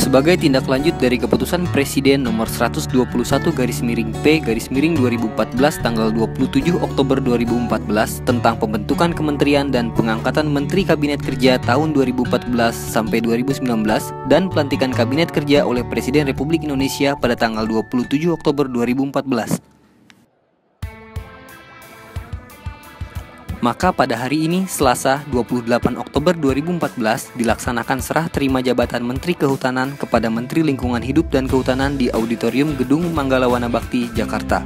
Sebagai tindak lanjut dari Keputusan Presiden Nomor 121/P/2014 tanggal 27 Oktober 2014 tentang pembentukan Kementerian dan pengangkatan Menteri Kabinet Kerja tahun 2014 sampai 2019 dan pelantikan Kabinet Kerja oleh Presiden Republik Indonesia pada tanggal 27 Oktober 2014. Maka pada hari ini, Selasa 28 Oktober 2014, dilaksanakan serah terima jabatan Menteri Kehutanan kepada Menteri Lingkungan Hidup dan Kehutanan di Auditorium Gedung Manggala Wana Bakti, Jakarta.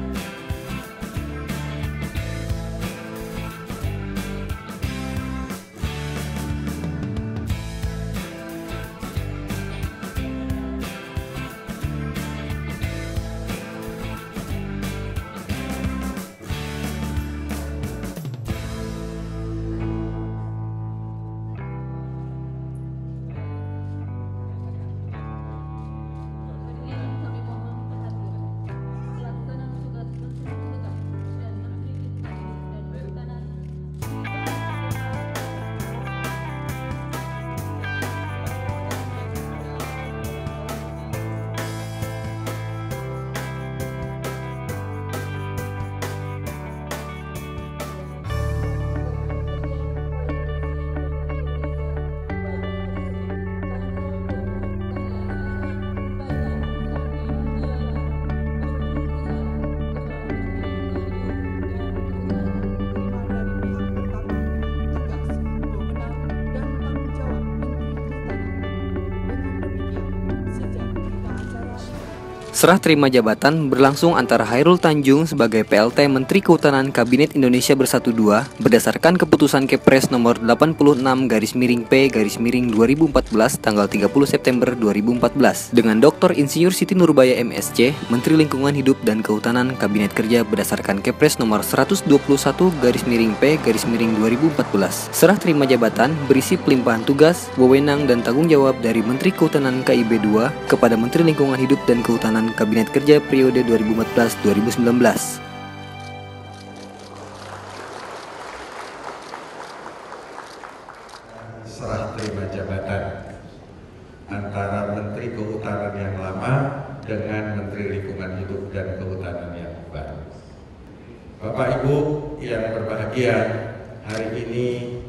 Serah terima jabatan berlangsung antara Chairul Tanjung sebagai PLT Menteri Kehutanan Kabinet Indonesia Bersatu II berdasarkan keputusan Kepres nomor 86/P/2014 tanggal 30 September 2014 dengan Dr. Insinyur Siti Nurbaya MSc, Menteri Lingkungan Hidup dan Kehutanan Kabinet Kerja berdasarkan Kepres nomor 121/P/2014. Serah terima jabatan berisi pelimpahan tugas, wewenang dan tanggung jawab dari Menteri Kehutanan KIB II kepada Menteri Lingkungan Hidup dan Kehutanan Kabinet Kerja periode 2014-2019. Serah terima jabatan antara Menteri Kehutanan yang lama dengan Menteri Lingkungan Hidup dan Kehutanan yang baru. Bapak Ibu yang berbahagia, hari ini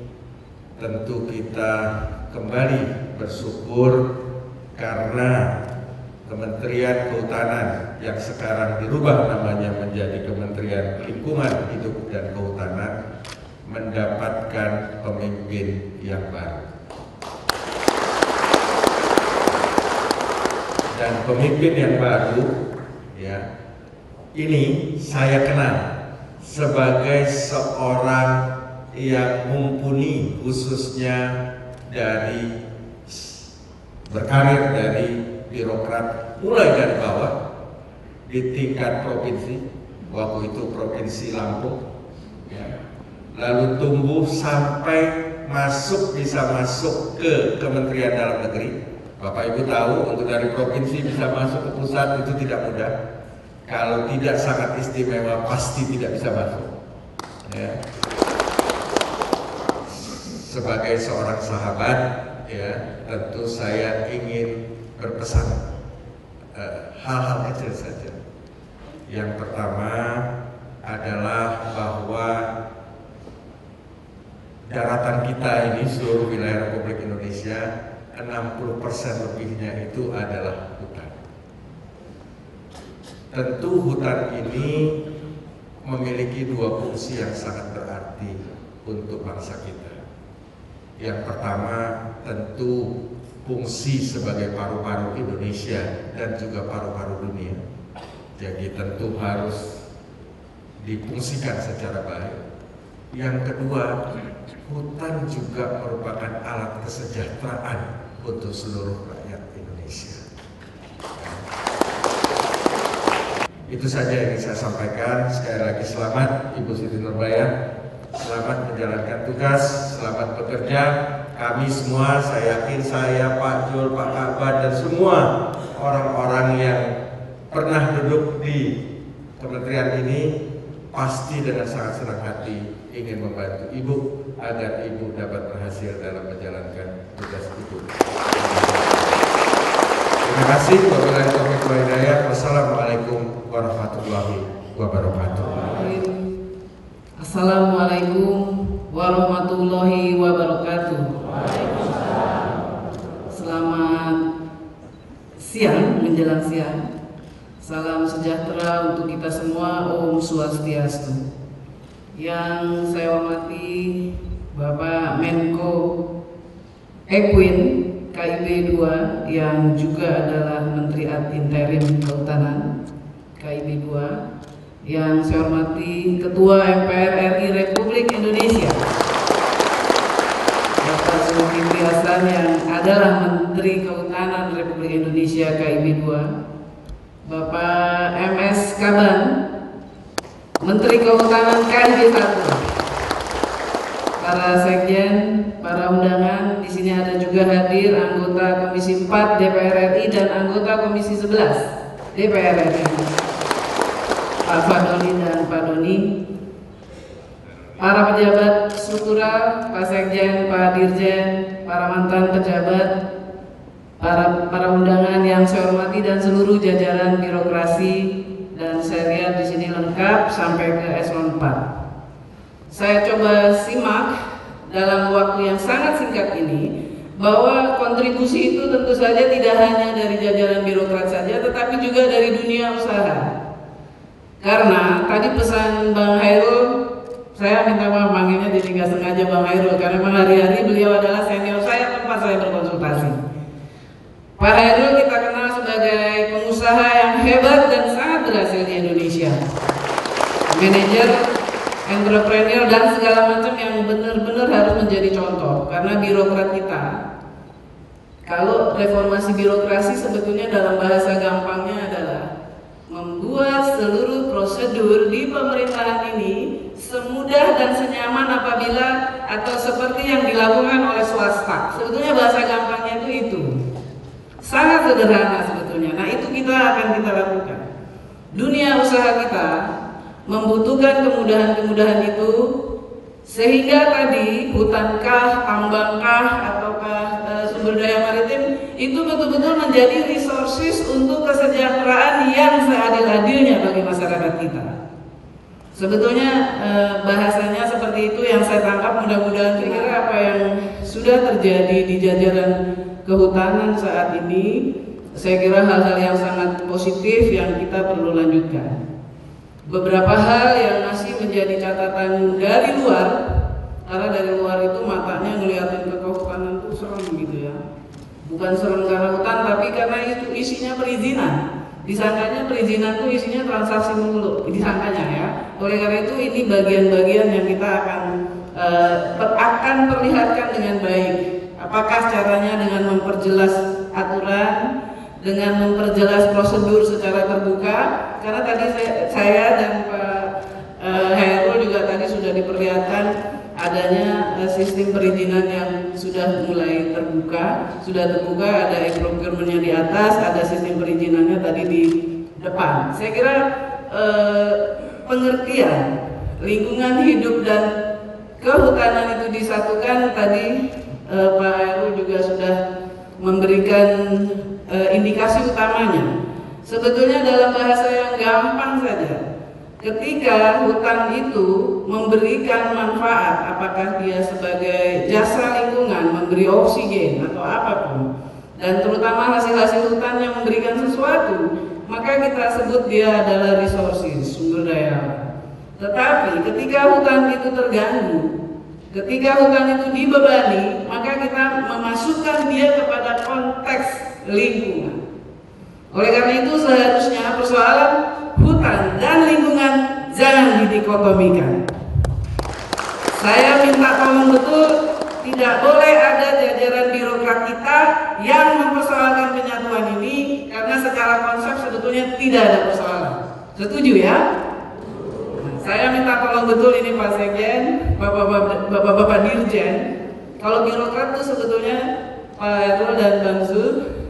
tentu kita kembali bersyukur karena Kementerian Kehutanan yang sekarang dirubah namanya menjadi Kementerian Lingkungan Hidup dan Kehutanan mendapatkan pemimpin yang baru. Dan pemimpin yang baru, ya, ini saya kenal sebagai seorang yang mumpuni, khususnya dari berkarir dari birokrat mulai dari bawah di tingkat provinsi, waktu itu Provinsi Lampung, ya. Lalu tumbuh sampai bisa masuk ke Kementerian Dalam Negeri. Bapak Ibu tahu untuk dari provinsi bisa masuk ke pusat itu tidak mudah. Kalau tidak sangat istimewa pasti tidak bisa masuk, ya. Sebagai seorang sahabat, ya, tentu saya ingin berpesan hal-hal kecil saja. Yang pertama adalah bahwa daratan kita ini, seluruh wilayah Republik Indonesia, 60% lebihnya itu adalah hutan. Tentu hutan ini memiliki dua fungsi yang sangat berarti untuk bangsa kita. Yang pertama tentu fungsi sebagai paru-paru Indonesia dan juga paru-paru dunia. Jadi tentu harus difungsikan secara baik. Yang kedua, hutan juga merupakan alat kesejahteraan untuk seluruh rakyat Indonesia. Itu saja yang ingin saya sampaikan. Sekali lagi selamat Ibu Siti Nurbaya, selamat menjalankan tugas, selamat bekerja. Kami semua, saya yakin saya, Pak Jul, Pak Akbar, dan semua orang-orang yang pernah duduk di kementerian ini pasti dengan sangat senang hati ingin membantu Ibu agar Ibu dapat berhasil dalam menjalankan tugas Ibu. Terima kasih. Wabillahi taufiq wal hidayah. Wassalamualaikum warahmatullahi wabarakatuh. Assalamualaikum warahmatullahi wabarakatuh. Selamat siang, menjelang siang. Salam sejahtera untuk kita semua. Om Swastiastu. Yang saya hormati Bapak Menko Equin KIB 2 yang juga adalah Menteri Ad Interim Kehutanan KIB 2, yang saya hormati Ketua MPR RI Republik Indonesia Bapak Zulkifli Hasan yang adalah Menteri Kehutanan Republik Indonesia KIB 2, Bapak MS Kaban Menteri Kehutanan KIB 1, para sekjen, para undangan. Di sini ada juga hadir anggota Komisi 4 DPR RI dan anggota Komisi 11 DPR RI, Pak Fadoli dan Pak Doni, para pejabat struktural, Pak Sekjen, Pak Dirjen, para mantan pejabat, para undangan yang saya hormati dan seluruh jajaran birokrasi, dan saya lihat di sini lengkap sampai ke eselon 4. Saya coba simak dalam waktu yang sangat singkat ini bahwa kontribusi itu tentu saja tidak hanya dari jajaran birokrat saja, tetapi juga dari dunia usaha. Karena tadi pesan Bang Hairul, saya minta maaf manggilnya jadi nggak sengaja Bang Hairul, karena memang hari-hari beliau adalah senior saya tempat saya berkonsultasi. Pak Hairul kita kenal sebagai pengusaha yang hebat dan sangat berhasil di Indonesia, manajer, entrepreneur dan segala macam yang benar-benar harus menjadi contoh. Karena birokrat kita, kalau reformasi birokrasi sebetulnya dalam bahasa gampangnya adalah membuat seluruh prosedur di pemerintahan ini semudah dan senyaman apabila atau seperti yang dilakukan oleh swasta. Sebetulnya bahasa gampangnya itu sangat sederhana sebetulnya. Nah, itu akan kita lakukan. Dunia usaha kita membutuhkan kemudahan-kemudahan itu, sehingga tadi hutankah, tambangkah, ataukah sumber daya maritim itu betul-betul menjadi resources untuk kesejahteraan yang seadil-adilnya bagi masyarakat kita. Sebetulnya bahasanya seperti itu yang saya tangkap. Mudah-mudahan kira-kira apa yang sudah terjadi di jajaran kehutanan saat ini, saya kira hal-hal yang sangat positif yang kita perlu lanjutkan. Beberapa hal yang masih menjadi catatan dari luar, karena dari luar itu matanya ngeliatin ke kehutanan itu serem gitu ya. Bukan serem karena hutan, tapi karena itu isinya perizinan. Disangkanya perizinan itu isinya transaksi mulu, disangkanya ya. Oleh karena itu ini bagian-bagian yang kita akan perlihatkan dengan baik. Apakah caranya dengan memperjelas aturan, dengan memperjelas prosedur secara terbuka, karena tadi saya dan Pak Hairul juga tadi sudah diperlihatkan adanya sistem perizinan yang sudah mulai terbuka, ada e-procurementnya di atas, ada sistem perizinannya tadi di depan. Saya kira pengertian lingkungan hidup dan kehutanan itu disatukan tadi, Pak Hairul juga sudah memberikan indikasi utamanya. Sebetulnya dalam bahasa yang gampang saja, ketika hutan itu memberikan manfaat, apakah dia sebagai jasa lingkungan, memberi oksigen atau apapun, dan terutama hasil-hasil hutan yang memberikan sesuatu, maka kita sebut dia adalah resources, sumber daya. Tetapi ketika hutan itu terganggu, ketika hutan itu dibebani, maka kita memasukkan dia kepada konteks lingkungan. Oleh karena itu seharusnya persoalan hutan dan lingkungan jangan didikotomikan. Saya minta tolong betul, tidak boleh ada jajaran birokrat kita yang mempersoalkan penyatuan ini, karena secara konsep sebetulnya tidak ada persoalan. Setuju ya? Saya minta tolong betul ini Pak Sekjen, Bapak Dirjen. Kalau birokrat itu sebetulnya Pak Hairul dan Bang Zul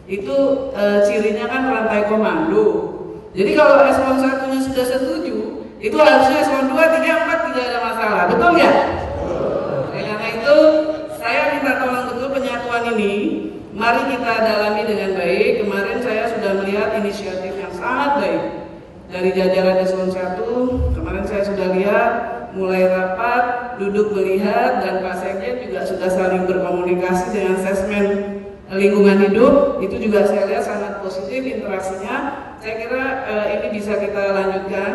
itu cirinya kan rantai komando. Jadi kalau eselon 1-nya sudah setuju, itu harusnya eselon 2, 3, 4 tidak ada masalah. Betul ya? Karena itu saya minta tolong betul penyatuan ini mari kita dalami dengan baik. Kemarin saya sudah melihat inisiatif yang sangat baik dari jajaran Eselon 1. Kemarin saya sudah lihat mulai rapat, duduk melihat, dan Pak Sekjen juga sudah saling berkomunikasi dengan Sesmen lingkungan hidup. Itu juga saya lihat sangat positif interaksinya. Saya kira ini bisa kita lanjutkan,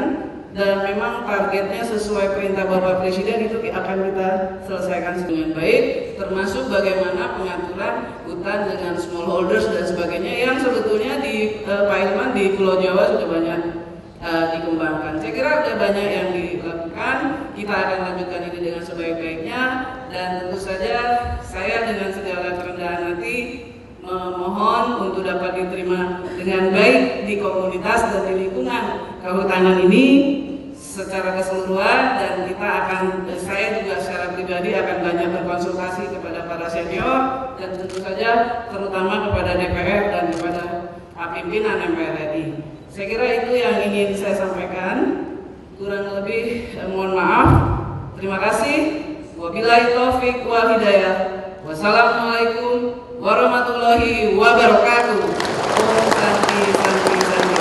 dan memang targetnya sesuai perintah Bapak Presiden itu akan kita selesaikan dengan baik, termasuk bagaimana pengaturan hutan dengan smallholders dan sebagainya yang sebetulnya di Pak Ilman di Pulau Jawa sudah banyak dikembangkan. Saya kira ada banyak yang dilakukan. Kita akan lanjutkan ini dengan sebaik-baiknya, dan tentu saja saya dengan segala kerendahan hati memohon untuk dapat diterima dengan baik di komunitas dan di lingkungan kehutanan ini secara keseluruhan. Dan kita akan, saya juga secara pribadi akan banyak berkonsultasi kepada para senior, dan tentu saja terutama kepada DPR dan kepada pimpinan MPR RI. Saya kira itu yang ingin saya sampaikan. Kurang lebih mohon maaf. Terima kasih. Wabillahi taufik wal hidayah. Wassalamualaikum warahmatullahi wabarakatuh. Om Santi Santi Santi.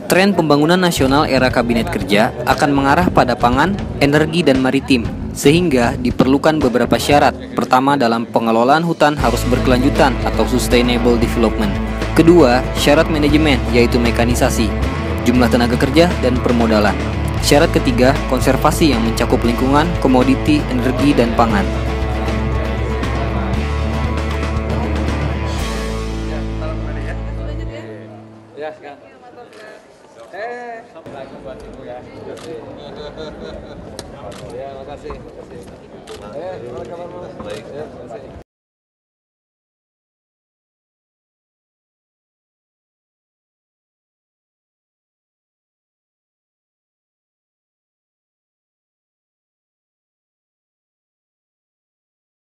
Tren pembangunan nasional era Kabinet Kerja akan mengarah pada pangan, energi, dan maritim, sehingga diperlukan beberapa syarat. Pertama, dalam pengelolaan hutan harus berkelanjutan atau sustainable development. Kedua, syarat manajemen, yaitu mekanisasi, jumlah tenaga kerja, dan permodalan. Syarat ketiga, konservasi yang mencakup lingkungan, komoditi, energi, dan pangan. Makasih. Baik.